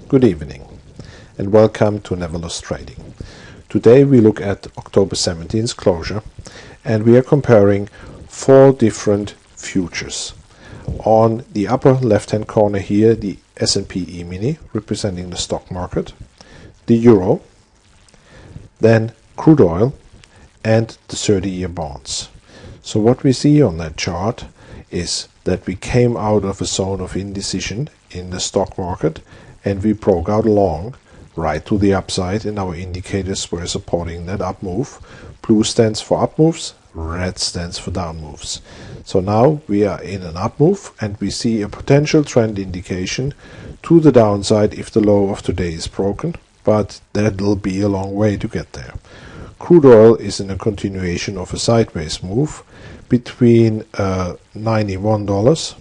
Good evening and welcome to NeverLossTrading. Today we look at October 17th closure and we are comparing four different futures. On the upper left hand corner here, the S&P E-mini representing the stock market, the euro, then crude oil and the 30-year bonds. So what we see on that chart is that we came out of a zone of indecision in the stock market and we broke out long right to the upside, and our indicators were supporting that up move. Blue stands for up moves, red stands for down moves. So now we are in an up move and we see a potential trend indication to the downside if the low of today is broken, but that'll be a long way to get there. Crude oil is in a continuation of a sideways move between $91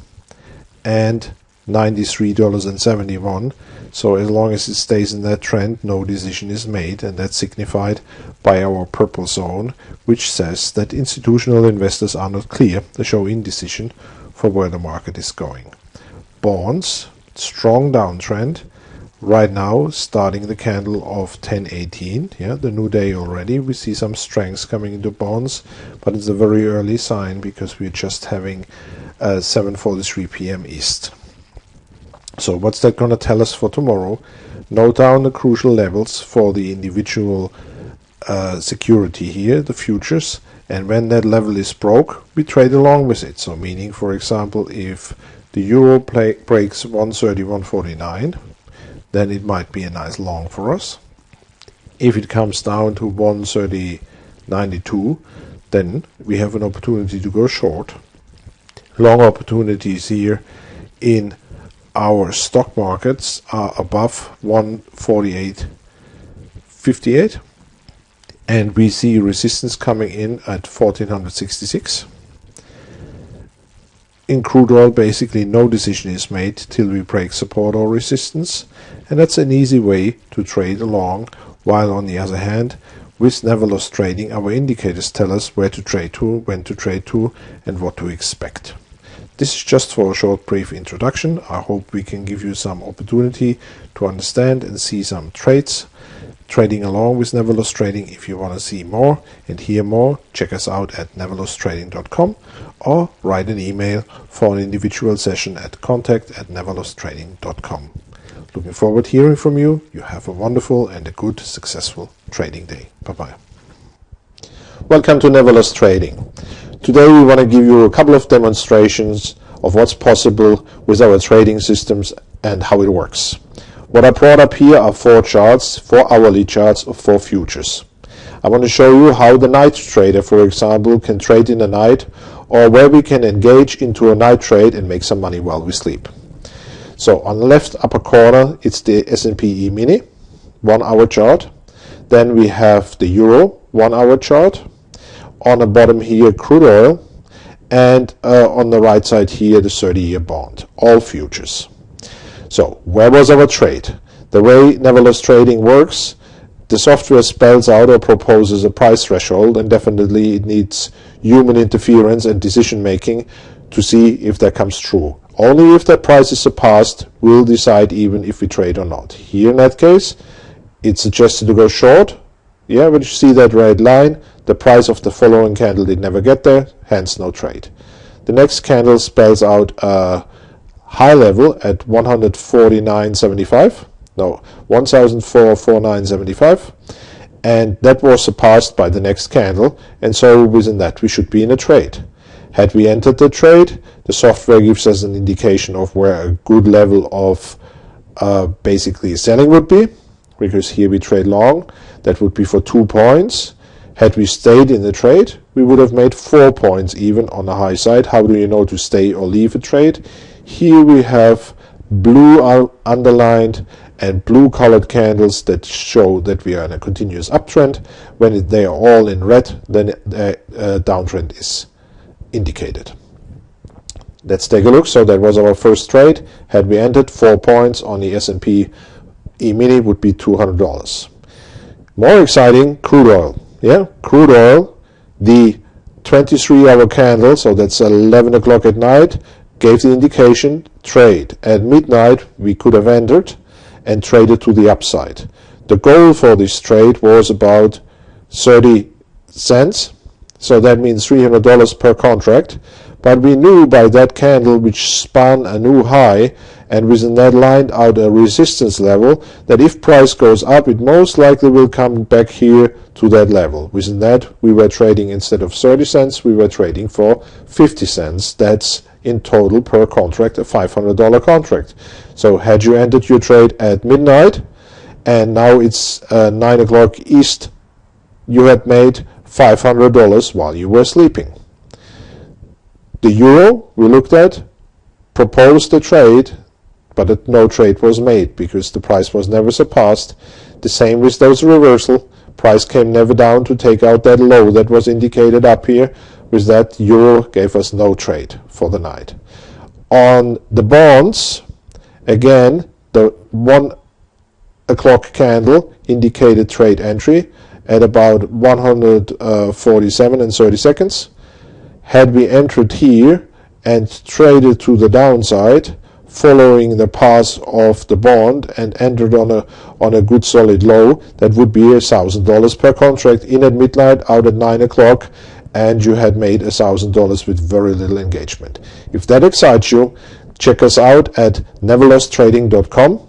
and $93.71. So as long as it stays in that trend, no decision is made, and that's signified by our purple zone, which says that institutional investors are not clear. They show indecision for where the market is going. Bonds, strong downtrend. Right now, starting the candle of 10:18, the new day already, we see some strength coming into bonds, but it's a very early sign because we're just having 7:43 p.m. East. So what's that going to tell us for tomorrow? Note down the crucial levels for the individual security here, the futures, and when that level is broke, we trade along with it. So meaning, for example, if the euro breaks 131.49, then it might be a nice long for us. If it comes down to 130.92, then we have an opportunity to go short. Long opportunities here in our stock markets are above 148.58, and we see resistance coming in at 1466. In crude oil, basically no decision is made till we break support or resistance, and that's an easy way to trade along, while on the other hand, with NeverLossTrading, our indicators tell us where to trade to, when to trade to, and what to expect. This is just for a short brief introduction. I hope we can give you some opportunity to understand and see some trades. Trading along with NeverLossTrading. If you want to see more and hear more, check us out at NeverLossTrading.com or write an email for an individual session at contact@NeverLossTrading.com. Looking forward to hearing from you. You have a wonderful and a good, successful trading day. Bye-bye. Welcome to NeverLossTrading. Today we want to give you a couple of demonstrations of what's possible with our trading systems and how it works. What I brought up here are four hourly charts of four futures. I want to show you how the night trader, for example, can trade in the night, or where we can engage into a night trade and make some money while we sleep. So on the left upper corner, it's the S&P E-mini, 1 hour chart. Then we have the euro, 1 hour chart. On the bottom here, crude oil, and on the right side here, the 30-year bond, all futures. So where was our trade? The way NeverLossTrading works, the software spells out or proposes a price threshold, and definitely it needs human interference and decision making to see if that comes true. Only if that price is surpassed, we'll decide even if we trade or not. Here in that case, it's suggested to go short. When you see that red line, the price of the following candle did never get there, hence no trade. The next candle spells out a high level at 1,049.75, and that was surpassed by the next candle, and so within that we should be in a trade. Had we entered the trade, the software gives us an indication of where a good level of basically selling would be, because here we trade long. That would be for 2 points. Had we stayed in the trade, we would have made 4 points even on the high side. How do you know to stay or leave a trade? Here we have blue underlined and blue colored candles that show that we are in a continuous uptrend. When they are all in red, then a downtrend is indicated. Let's take a look. So that was our first trade. Had we entered, 4 points on the S&P E-mini would be $200. More exciting, crude oil. Crude oil, the 23-hour candle, so that's 11 o'clock at night, gave the indication trade. At midnight we could have entered, and traded to the upside. The goal for this trade was about 30 cents, so that means $300 per contract. But we knew by that candle, which spun a new high and with that lined out a resistance level, that if price goes up, it most likely will come back here to that level. With that, we were trading, instead of 30 cents, we were trading for 50 cents. That's in total per contract a $500 contract. So had you entered your trade at midnight and now it's 9 o'clock East, you had made $500 while you were sleeping. The euro we looked at proposed a trade, but no trade was made because the price was never surpassed. The same with those reversal. Price came never down to take out that low that was indicated up here. With that, euro gave us no trade for the night. On the bonds, again, the 1 o'clock candle indicated trade entry at about 147 and 30 seconds. Had we entered here and traded to the downside, following the path of the bond, and entered on a good solid low, that would be $1,000 per contract, in at midnight, out at 9 o'clock, and you had made $1,000 with very little engagement. If that excites you, check us out at NeverLossTrading.com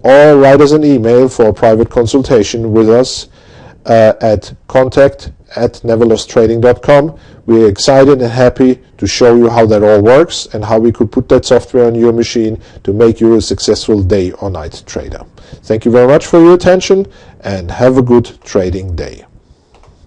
or write us an email for a private consultation with us at contact@NeverLossTrading.com. We're excited and happy to show you how that all works and how we could put that software on your machine to make you a successful day or night trader. Thank you very much for your attention and have a good trading day.